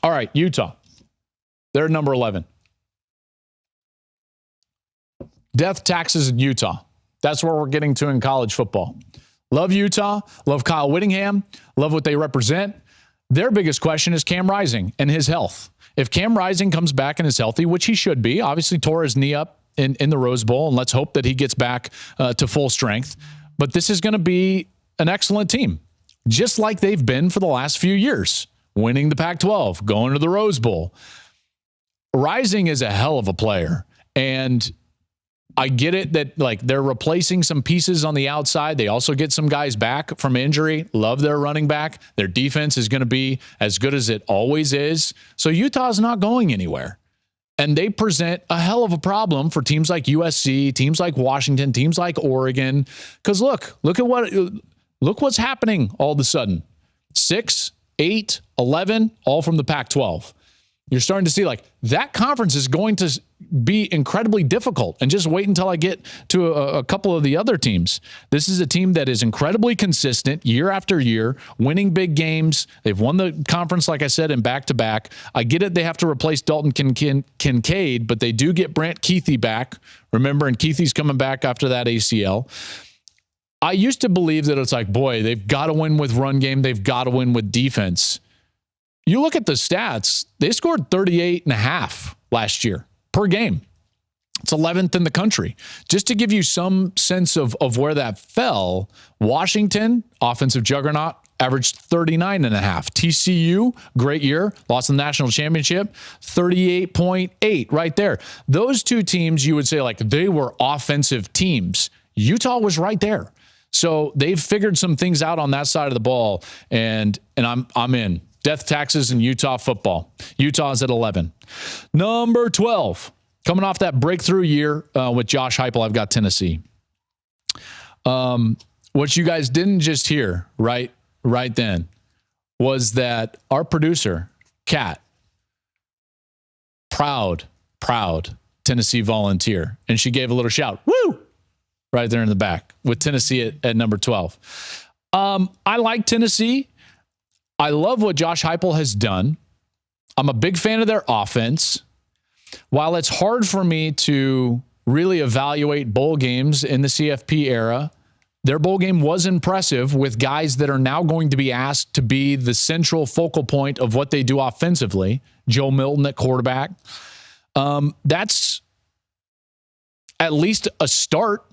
All right, Utah. They're number 11. Death, taxes in Utah. That's where we're getting to in college football. Love Utah. Love Kyle Whittingham. Love what they represent. Their biggest question is Cam Rising and his health. If Cam Rising comes back and is healthy, which he should be, obviously tore his knee up in the Rose Bowl, and let's hope that he gets back to full strength. But this is going to be an excellent team, just like they've been for the last few years, winning the Pac-12, going to the Rose Bowl. Rising is a hell of a player, and I get it that like they're replacing some pieces on the outside. They also get some guys back from injury. Love their running back. Their defense is going to be as good as it always is. So Utah's not going anywhere. And they present a hell of a problem for teams like USC, teams like Washington, teams like Oregon. Because look what's happening all of a sudden. 6, 8, 11, all from the Pac-12. You're starting to see like that conference is going to be incredibly difficult. And just wait until I get to a couple of the other teams. This is a team that is incredibly consistent year after year, winning big games. They've won the conference, like I said, in back-to-back. I get it. They have to replace Dalton Kincaid, but they do get Brant Kuithe back. Remember, and Kuithe's coming back after that ACL. I used to believe that it's like, boy, they've got to win with run game. They've got to win with defense. You look at the stats, they scored 38.5 last year per game. It's 11th in the country. Just to give you some sense of where that fell, Washington, offensive juggernaut, averaged 39.5. TCU, great year, lost the national championship, 38.8 right there. Those two teams, you would say like they were offensive teams. Utah was right there. So they've figured some things out on that side of the ball, and I'm in. Death, taxes, and Utah football. Utah's at 11. Number 12, coming off that breakthrough year with Josh Heupel, I've got Tennessee. What you guys didn't just hear right then was that our producer, Kat, proud Tennessee Volunteer, and she gave a little shout, woo, right there in the back with Tennessee at number 12. I like Tennessee. I love what Josh Heupel has done. I'm a big fan of their offense. While it's hard for me to really evaluate bowl games in the CFP era, their bowl game was impressive with guys that are now going to be asked to be the central focal point of what they do offensively. Joe Milton at quarterback. That's at least a start.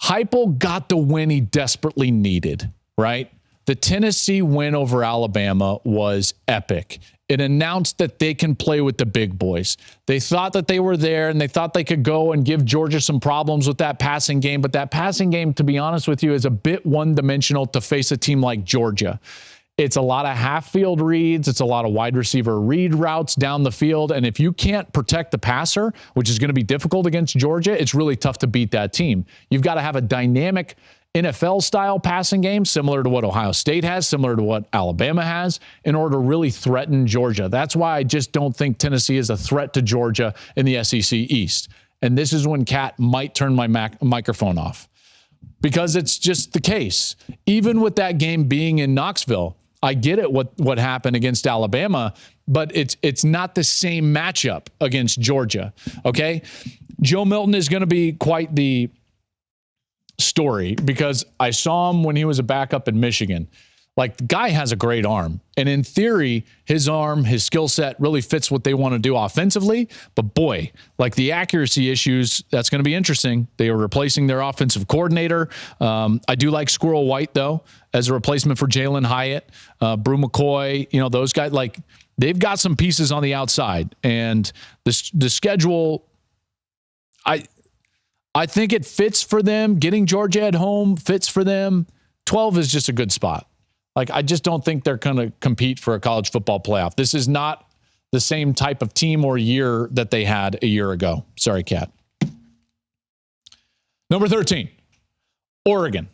Heupel got the win he desperately needed, right? The Tennessee win over Alabama was epic. It announced that they can play with the big boys. They thought that they were there, and they thought they could go and give Georgia some problems with that passing game. But that passing game, to be honest with you, is a bit one-dimensional to face a team like Georgia. It's a lot of half-field reads. It's a lot of wide receiver read routes down the field. And if you can't protect the passer, which is going to be difficult against Georgia, it's really tough to beat that team. You've got to have a dynamic NFL-style passing game, similar to what Ohio State has, similar to what Alabama has, in order to really threaten Georgia. That's why I just don't think Tennessee is a threat to Georgia in the SEC East. And this is when Kat might turn my microphone off, because it's just the case. Even with that game being in Knoxville, I get it what happened against Alabama, but it's not the same matchup against Georgia, okay? Joe Milton is going to be quite the story, because I saw him when he was a backup in Michigan. Like, the guy has a great arm. And in theory, his arm, his skill set really fits what they want to do offensively. But boy, like the accuracy issues, that's going to be interesting. They are replacing their offensive coordinator. I do like Squirrel White, though, as a replacement for Jalen Hyatt, Brew McCoy, those guys, like, they've got some pieces on the outside. And the schedule, I think it fits for them. Getting Georgia at home fits for them. 12 is just a good spot. Like, I just don't think they're going to compete for a college football playoff. This is not the same type of team or year that they had a year ago. Sorry, Kat. Number 13, Oregon.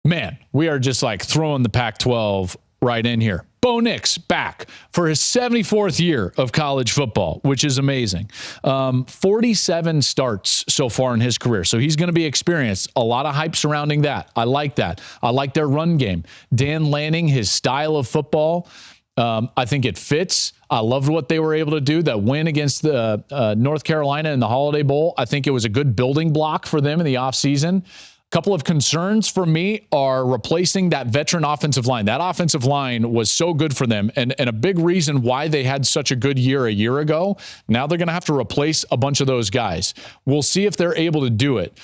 Man, we are just like throwing the Pac-12 right in here. Bo Nix back for his 74th year of college football, which is amazing. 47 starts so far in his career. So he's going to be experienced. A lot of hype surrounding that. I like that. I like their run game. Dan Lanning, his style of football. I think it fits. I loved what they were able to do. That win against the North Carolina in the Holiday Bowl, I think it was a good building block for them in the offseason. A couple of concerns for me are replacing that veteran offensive line. That offensive line was so good for them, and a big reason why they had such a good year a year ago. Now they're going to have to replace a bunch of those guys. We'll see if they're able to do it.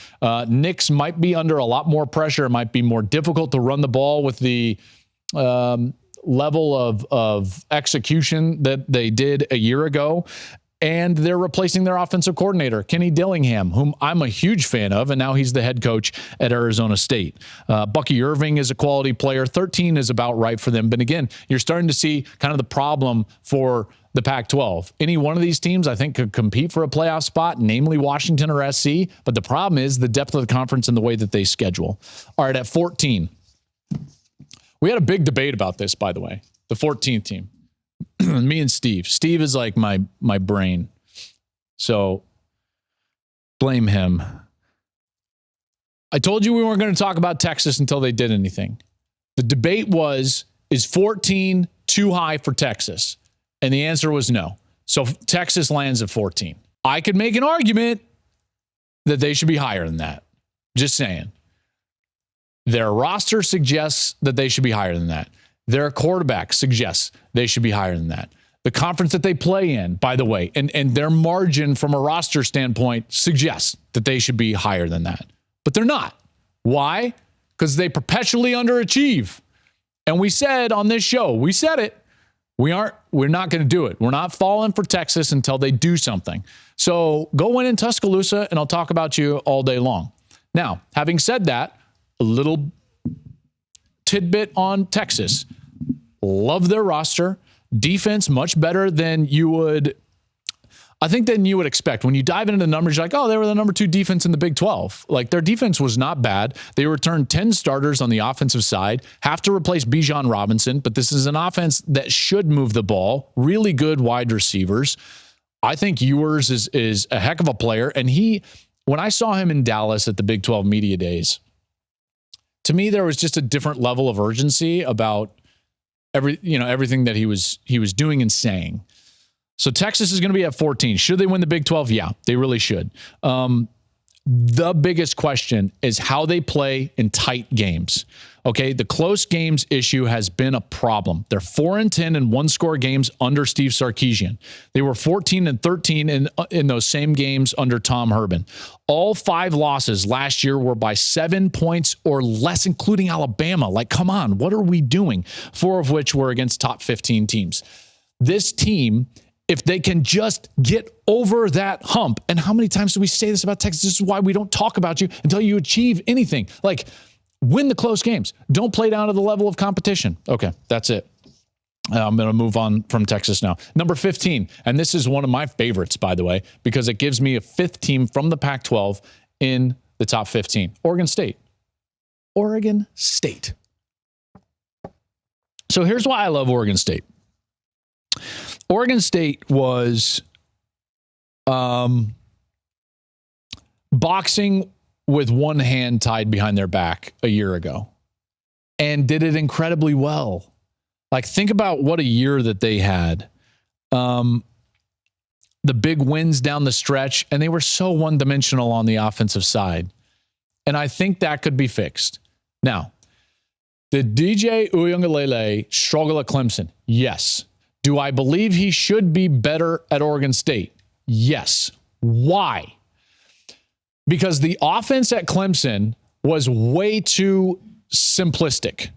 Knicks might be under a lot more pressure. It might be more difficult to run the ball with the level of execution that they did a year ago. And they're replacing their offensive coordinator, Kenny Dillingham, whom I'm a huge fan of, and now he's the head coach at Arizona State. Bucky Irving is a quality player. 13 is about right for them. But again, you're starting to see kind of the problem for the Pac-12. Any one of these teams, I think, could compete for a playoff spot, namely Washington or SC. But the problem is the depth of the conference and the way that they schedule. All right, at 14. We had a big debate about this, by the way, the 14th team. Me and Steve. Steve is like my brain. So blame him. I told you we weren't going to talk about Texas until they did anything. The debate was, is 14 too high for Texas? And the answer was no. So Texas lands at 14. I could make an argument that they should be higher than that. Just saying. Their roster suggests that they should be higher than that. Their quarterback suggests they should be higher than that. The conference that they play in, by the way, and their margin from a roster standpoint suggests that they should be higher than that. But they're not. Why? Because they perpetually underachieve. And we said on this show, we said it, we're not going to do it. We're not falling for Texas until they do something. So go win in Tuscaloosa, and I'll talk about you all day long. Now, having said that, a little tidbit on Texas. Love their roster. Defense much better than you would expect. When you dive into the numbers, you're like, oh, they were the number 2 defense in the Big 12. Like, their defense was not bad. They returned 10 starters on the offensive side, have to replace Bijan Robinson, but this is an offense that should move the ball. Really good wide receivers. I think Ewers is a heck of a player. And when I saw him in Dallas at the Big 12 Media Days, to me, there was just a different level of urgency about everything that he was doing and saying. So Texas is going to be at 14. Should they win the Big 12? Yeah, they really should. The biggest question is how they play in tight games. Okay, the close games issue has been a problem. They're 4-10 in one-score games under Steve Sarkisian. They were 14-13 in those same games under Tom Herman. All 5 losses last year were by 7 points or less, including Alabama. Like, come on, what are we doing? 4 of which were against top 15 teams. This team, if they can just get over that hump, and how many times do we say this about Texas? This is why we don't talk about you until you achieve anything. Like, win the close games. Don't play down to the level of competition. Okay, that's it. I'm going to move on from Texas now. Number 15, and this is one of my favorites, by the way, because it gives me a 5th team from the Pac-12 in the top 15. Oregon State. Oregon State. So here's why I love Oregon State. Oregon State was boxing with one hand tied behind their back a year ago and did it incredibly well. Like, think about what a year that they had. The big wins down the stretch, and they were so one-dimensional on the offensive side. And I think that could be fixed. Now, did DJ Uiagalelei struggle at Clemson? Yes. Do I believe he should be better at Oregon State? Yes. Why? Because the offense at Clemson was way too simplistic,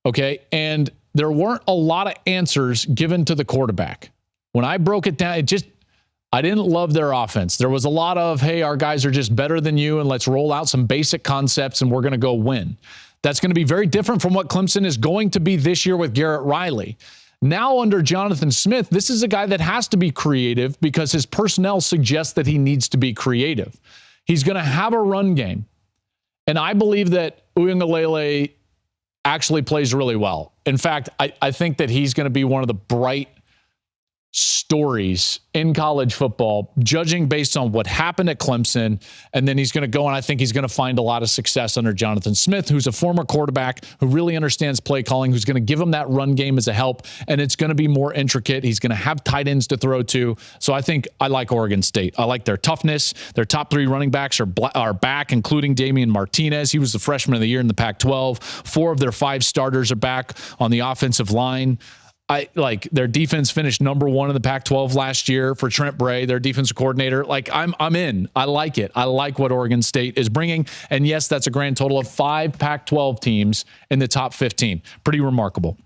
okay? And there weren't a lot of answers given to the quarterback. When I broke it down, I didn't love their offense. There was a lot of, hey, our guys are just better than you, and let's roll out some basic concepts, and we're going to go win. That's going to be very different from what Clemson is going to be this year with Garrett Riley. Now under Jonathan Smith, this is a guy that has to be creative because his personnel suggests that he needs to be creative. He's going to have a run game. And I believe that Uiagalelei actually plays really well. In fact, I think that he's going to be one of the bright stories in college football, judging based on what happened at Clemson. And then he's going to go, and I think he's going to find a lot of success under Jonathan Smith, who's a former quarterback who really understands play calling, who's going to give him that run game as a help. And it's going to be more intricate. He's going to have tight ends to throw to. So I think I like Oregon State. I like their toughness. Their top 3 running backs are back, including Damian Martinez. He was the freshman of the year in the Pac-12. 4 of their 5 starters are back on the offensive line. I like their defense finished number 1 in the Pac-12 last year for Trent Bray, their defensive coordinator. Like I'm in. I like it. I like what Oregon State is bringing. And yes, that's a grand total of 5 Pac-12 teams in the top 15. Pretty remarkable.